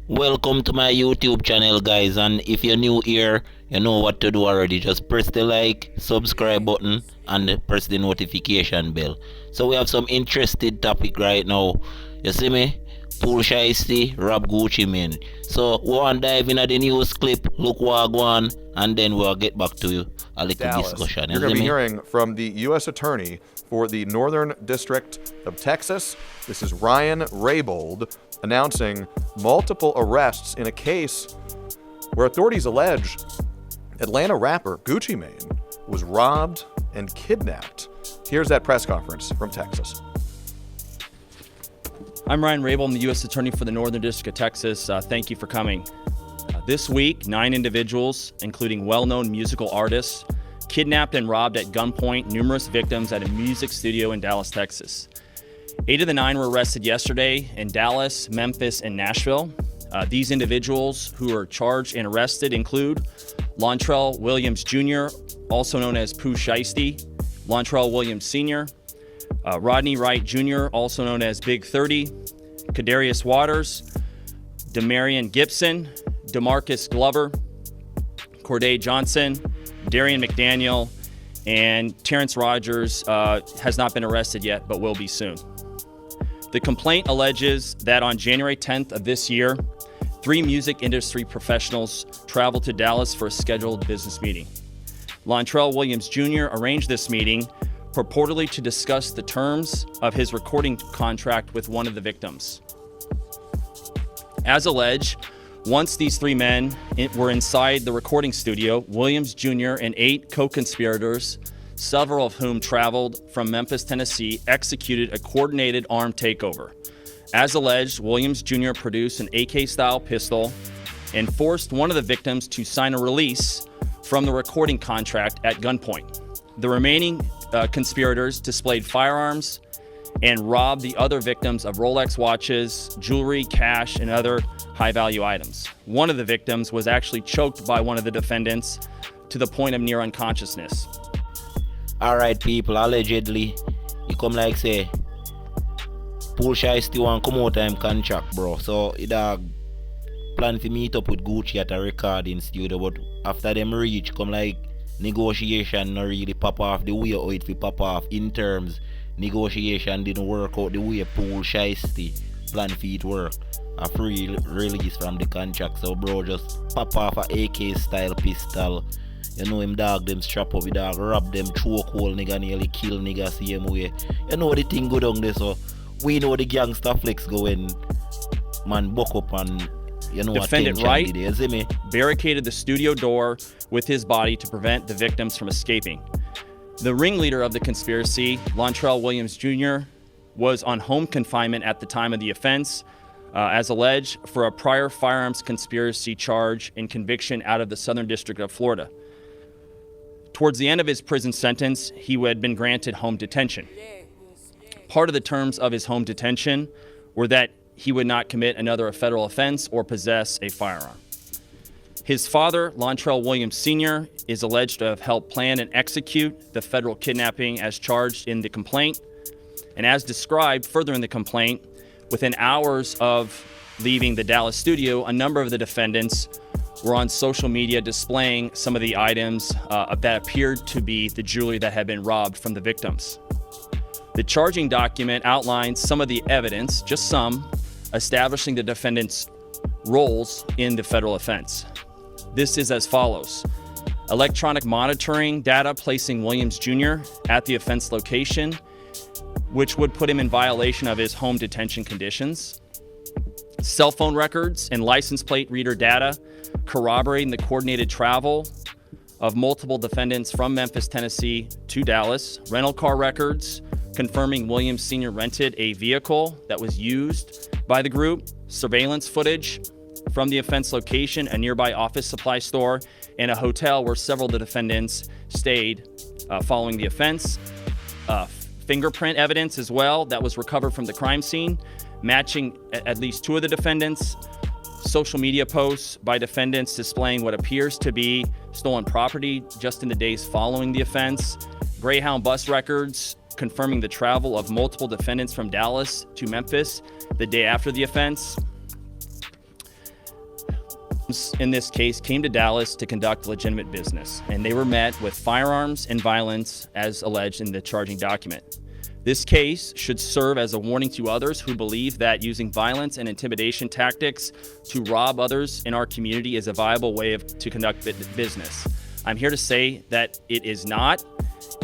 Welcome to my YouTube channel, guys, and if you're new here, you know what to do already. Just press the like, subscribe button and press the notification bell. So we have some interesting topic right now. You see me? Pooh shiesty, Rob Gucci man. So we want to dive into the news clip, look what go on, and then we'll get back to you a little Dallas. discussion. You're going to be hearing from the U.S. Attorney for the Northern District of Texas. This is Ryan Raybould announcing multiple arrests in a case where authorities allege Atlanta rapper Gucci Mane was robbed and kidnapped. Here's that press conference from Texas. I'm Ryan Raybould, I'm the U.S. Attorney for the Northern District of Texas. Thank you for coming. This week, 9 individuals, including well-known musical artists, kidnapped and robbed at gunpoint numerous victims at a music studio in Dallas, Texas. 8 of the 9 were arrested yesterday in Dallas, Memphis, and Nashville. These individuals who are charged and arrested include Lontrell Williams Jr., also known as Pooh Shiesty, Lontrell Williams Sr., Rodney Wright Jr., also known as Big 30, Kadarius Waters, Demarion Gibson, DeMarcus Glover, Corday Johnson, Darian McDaniel, and Terrence Rogers has not been arrested yet, but will be soon. The complaint alleges that on January 10th of this year, 3 music industry professionals traveled to Dallas for a scheduled business meeting. Lontrell Williams Jr. arranged this meeting purportedly to discuss the terms of his recording contract with one of the victims. As alleged, once these 3 men were inside the recording studio, Williams Jr. and 8 co-conspirators, several of whom traveled from Memphis, Tennessee, executed a coordinated armed takeover. As alleged, Williams Jr. produced an AK-style pistol and forced one of the victims to sign a release from the recording contract at gunpoint. The remaining conspirators displayed firearms and robbed the other victims of Rolex watches, jewelry, cash, and other high-value items. One of the victims was actually choked by one of the defendants to the point of near unconsciousness. Alright people, allegedly, he come like say, Pooh shiesty want come out of him contract, bro. So he dog plan to meet up with Gucci at a recording studio, but after them reach, come like negotiation not really pop off the way how it will pop off in terms. Negotiation didn't work out the way Pooh shiesty plan for it work. A free release from the contract, so bro just pop off a AK style pistol. You know him dog them strap up with dog, rob them, choke hole nigga, nearly kill nigga same way. You know the thing go down there, so we know the gangster flex go when man buck up and you know Defendant Wright you see me? barricaded the studio door with his body to prevent the victims from escaping. The ringleader of the conspiracy, Lontrell Williams Jr., was on home confinement at the time of the offense, as alleged, for a prior firearms conspiracy charge and conviction out of the Southern District of Florida. Towards the end of his prison sentence, he had been granted home detention. Part of the terms of his home detention were that he would not commit another federal offense or possess a firearm. His father, Lontrell Williams Sr., is alleged to have helped plan and execute the federal kidnapping as charged in the complaint. And as described further in the complaint, within hours of leaving the Dallas studio, a number of the defendants were on social media displaying some of the items that appeared to be the jewelry that had been robbed from the victims. The charging document outlines some of the evidence, just some, establishing the defendants' roles in the federal offense. This is as follows: electronic monitoring data placing Williams Jr. at the offense location, which would put him in violation of his home detention conditions. Cell phone records and license plate reader data corroborating the coordinated travel of multiple defendants from Memphis, Tennessee to Dallas. Rental car records confirming Williams Sr. rented a vehicle that was used by the group. Surveillance footage from the offense location, a nearby office supply store, and a hotel where several of the defendants stayed following the offense. Fingerprint evidence as well that was recovered from the crime scene, matching at least 2 of the defendants. Social media posts by defendants displaying what appears to be stolen property just in the days following the offense. Greyhound bus records confirming the travel of multiple defendants from Dallas to Memphis the day after the offense. in this case came to Dallas to conduct legitimate business, and they were met with firearms and violence as alleged in the charging document. This case should serve as a warning to others who believe that using violence and intimidation tactics to rob others in our community is a viable way to conduct business. I'm here to say that it is not,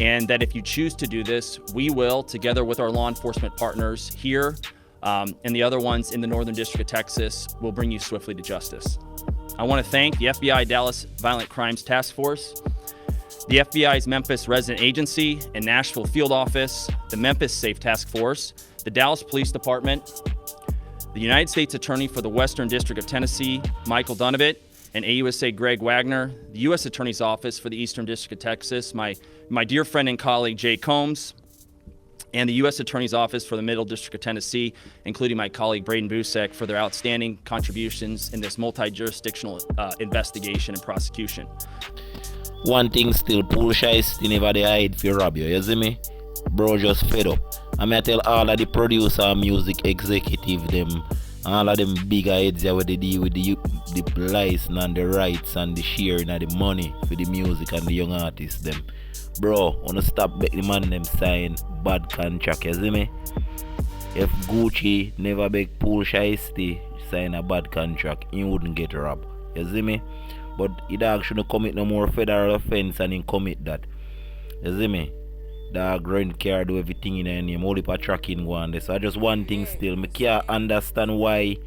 and that if you choose to do this, we will, together with our law enforcement partners here and the other ones in the Northern District of Texas, will bring you swiftly to justice. I want to thank the FBI Dallas Violent Crimes Task Force, the FBI's Memphis Resident Agency and Nashville Field Office, the Memphis Safe Task Force, the Dallas Police Department, the United States Attorney for the Western District of Tennessee, Michael Dunovit, and AUSA Greg Wagner, the U.S. Attorney's Office for the Eastern District of Texas, my dear friend and colleague Jay Combs, and the U.S. Attorney's Office for the Middle District of Tennessee, including my colleague Braden Busek, for their outstanding contributions in this multi-jurisdictional investigation and prosecution. One thing still, pooh shiesty never they hide for rob you see me? Bro just fed up. I may tell all of the producer and music executive them, all of them bigger heads where they deal with the license and the rights and the sharing of the money for the music and the young artists them. Bro, wanna stop beg the man them sign bad contract, you see me? If Gucci never beg pooh shiesty sign a bad contract, he wouldn't get robbed, you see me? But he dog shouldn't commit no more federal offense and he commit that. You see me? Dog rent car, do everything in their name, only for tracking go on there. So I just one thing still, me can't understand why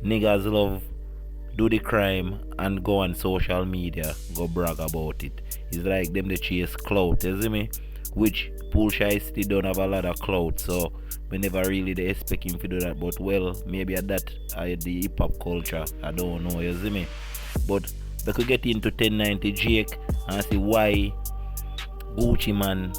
niggas love do the crime and go on social media, go brag about it. It's like them they chase clout, you see me? Which pooh shiesty don't have a lot of clout, so we never really they expect him to do that. But well, maybe at that the hip hop culture, I don't know, you see me? But we could get into 1090 Jake and see why Gucci man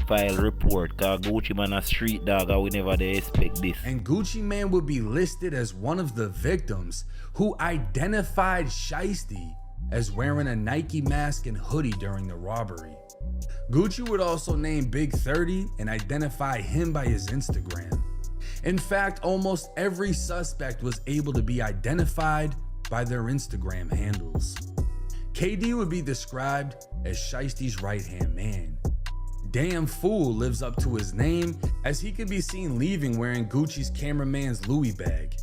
file report, cause Gucci man a street dog and we never they expect this. And Gucci man would be listed as one of the victims who identified Shiesty as wearing a Nike mask and hoodie during the robbery. Gucci would also name Big 30 and identify him by his Instagram. In fact, almost every suspect was able to be identified by their Instagram handles. KD would be described as Shiesty's right-hand man. Damn Fool lives up to his name, as he could be seen leaving wearing Gucci's cameraman's Louis bag.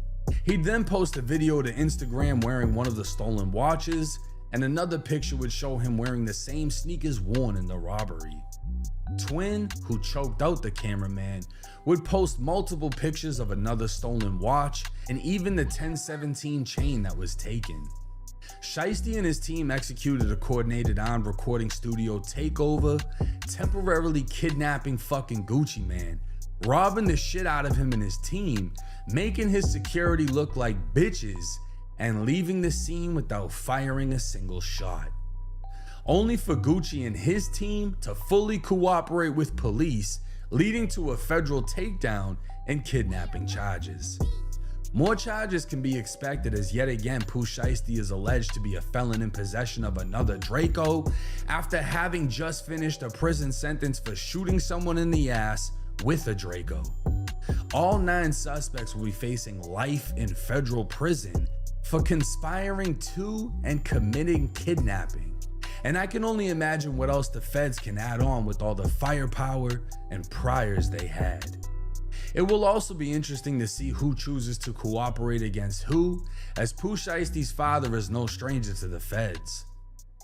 He'd then post a video to Instagram wearing one of the stolen watches, and another picture would show him wearing the same sneakers worn in the robbery. Twin, who choked out the cameraman, would post multiple pictures of another stolen watch and even the 1017 chain that was taken. Shiesty and his team executed a coordinated armed recording studio takeover, temporarily kidnapping fucking Gucci man, robbing the shit out of him and his team, making his security look like bitches, and leaving the scene without firing a single shot. Only for Gucci and his team to fully cooperate with police, leading to a federal takedown and kidnapping charges. More charges can be expected, as yet again Pooh Shiesty is alleged to be a felon in possession of another Draco after having just finished a prison sentence for shooting someone in the ass with a Draco. All 9 suspects will be facing life in federal prison for conspiring to and committing kidnapping. And I can only imagine what else the feds can add on with all the firepower and priors they had. It will also be interesting to see who chooses to cooperate against who, as Pooh Shiesty's father is no stranger to the feds.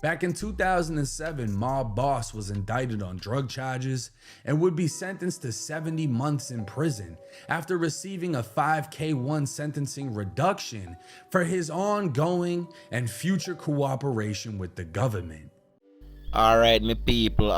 Back in 2007, Mob Boss was indicted on drug charges and would be sentenced to 70 months in prison after receiving a 5K1 sentencing reduction for his ongoing and future cooperation with the government. Alright my people,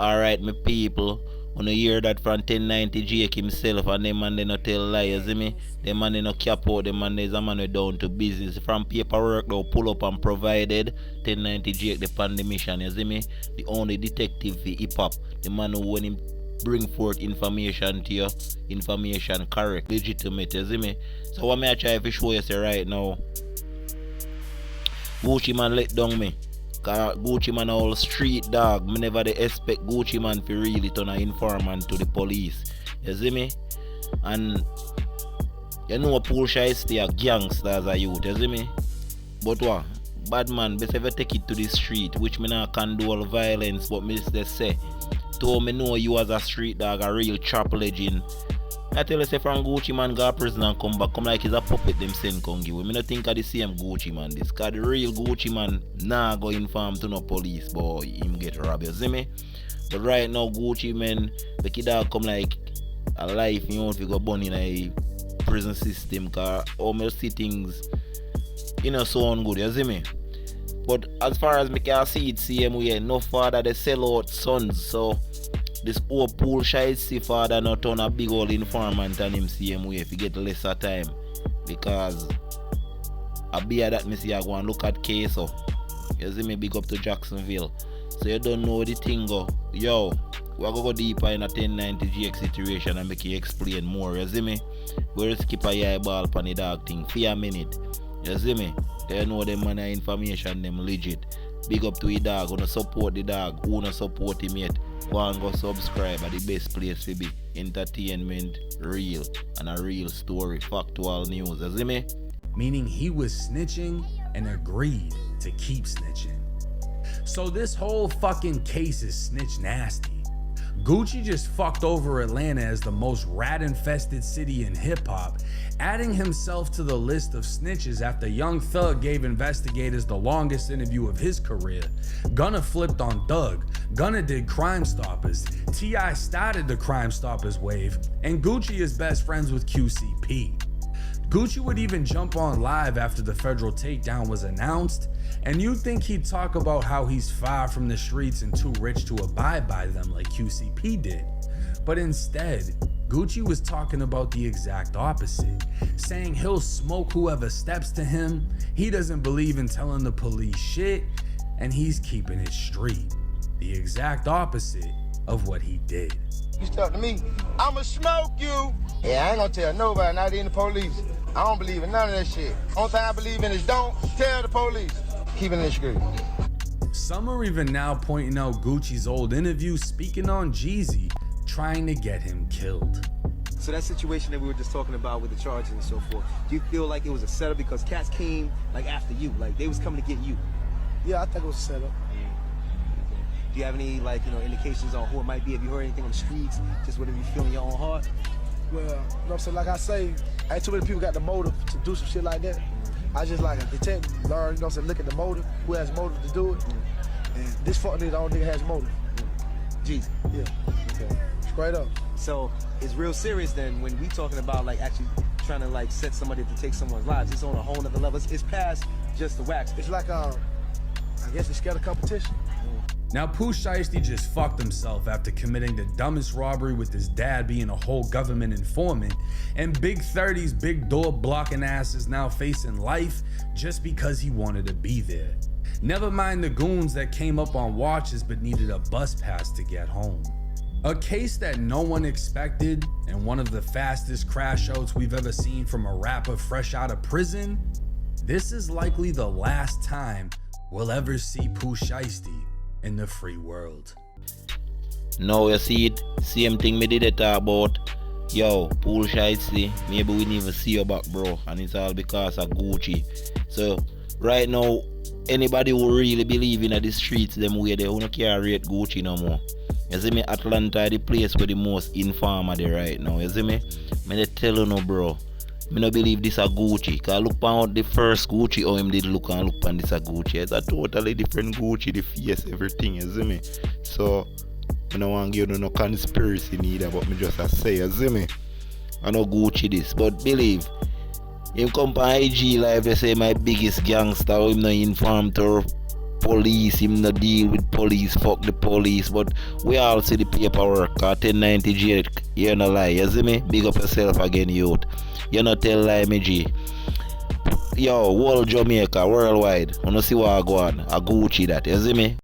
when you hear that from 1090 Jake himself, and them man they not tell lies, see me? Them man they not cap out, them man there's a man who down to business. From paperwork they pull up and provided 1090 Jake the pan the mission, you see me? The only detective for hip hop, the man who when him bring forth information to you, information correct, legitimate, you see me? So what me I try to show you say right now, Gucci man let down me. Cause Gucci man all street dog. Me never they expect Gucci man to really turn an informant to the police. You see me? And you know Pooh Shiesty a gangster as a youth, you see me? But what? bad man, best ever take it to the street, which me not condone violence, but me just say, to me know you as a street dog, a real trap legend. I tell you, say from Gucci man go to prison and come back, come like he's a puppet them send come give. Me not think of the same Gucci man this, cause the real Gucci man nah go inform to no police, but him get robbed, you see me? But right now Gucci man, the kid dog come like a life, you know, if you go born in a prison system, cause all me see things, you know, so on good, you see me? But as far as me can see it, same way, no father they sell out sons, so this old pool shiesty father not turn a big old informant on him same way if you get lesser time, because a beer that me see I go and look at queso. You see me, big up to Jacksonville. So you don't know the thing go. Yo, we're gonna go deeper in a 1090 GX situation and make you explain more, you see me? We'll skip a eyeball pan the dog thing for a minute. You see me? They know them man information them legit. Big up to the dog, wanna support the dog, who wanna support him yet. Go and go subscribe at the best place to be. Entertainment, real, and a real story, factual news, you see me? Meaning he was snitching and agreed to keep snitching. So this whole fucking case is snitch nasty. Gucci just fucked over Atlanta as the most rat-infested city in hip-hop, adding himself to the list of snitches after Young Thug gave investigators the longest interview of his career. Gunna flipped on Thug, Gunna did Crime Stoppers, T.I. started the Crime Stoppers wave, and Gucci is best friends with QCP. Gucci would even jump on live after the federal takedown was announced, and you'd think he'd talk about how he's far from the streets and too rich to abide by them like QCP did. But instead, Gucci was talking about the exact opposite, saying he'll smoke whoever steps to him, he doesn't believe in telling the police shit, and he's keeping it street. The exact opposite of what he did. You step to me, I'ma smoke you. Yeah, I ain't gonna tell nobody, not even the police. I don't believe in none of that shit. Only thing I believe in is don't tell the police. Keep it in the street. Some are even now pointing out Gucci's old interview speaking on Jeezy, trying to get him killed. So that situation that we were just talking about with the charges and so forth, do you feel like it was a setup because cats came like after you, like they was coming to get you? Yeah, I think it was a setup. Do you have any indications on who it might be? Have you heard anything on the streets? Just whatever you feel in your own heart? Well, you know what I'm saying? Like I say, ain't too many people got the motive to do some shit like that. I just like a detective, learn, you know what I'm saying, look at the motive, who has motive to do it. And this fuck nigga, the only nigga has motive. Jeez. Yeah. Okay. Straight up. So it's real serious then when we talking about like actually trying to like set somebody to take someone's lives. It's on a whole nother level. It's past just the wax. It's like, I guess they scared of competition. Now Pooh Shiesty just fucked himself after committing the dumbest robbery with his dad being a whole government informant, and Big 30's big door blocking ass is now facing life just because he wanted to be there. Never mind the goons that came up on watches but needed a bus pass to get home. A case that no one expected, and one of the fastest crash outs we've ever seen from a rapper fresh out of prison. This is likely the last time we'll ever see Pooh Shiesty in the free world. Now you see it, same thing me did it talk about. Yo, Pooh Shiesty, maybe we never see you back, bro, and it's all because of Gucci. So right now, anybody who really believe in the streets them way, they don't care rate Gucci no more. You see me, Atlanta the place where the most informer there right now. You see me? Me they tell you no, bro. Me no believe this a Gucci. Cause look on the first Gucci how him did look and look on this a Gucci. It's a totally different Gucci, the face, everything, you see me? So I don't want to give you no conspiracy neither, but me just a say, you see me? I know Gucci this, but believe him come on IG live, they say my biggest gangster, him no inform to police, him no deal with police, fuck the police, but we all see the paperwork, 1090 J, you no lie, you see me? Big up yourself again, youth. You no tell lie, me G. Yo, whole Jamaica, worldwide, wanna see what I go on, a Gucci that, you see me?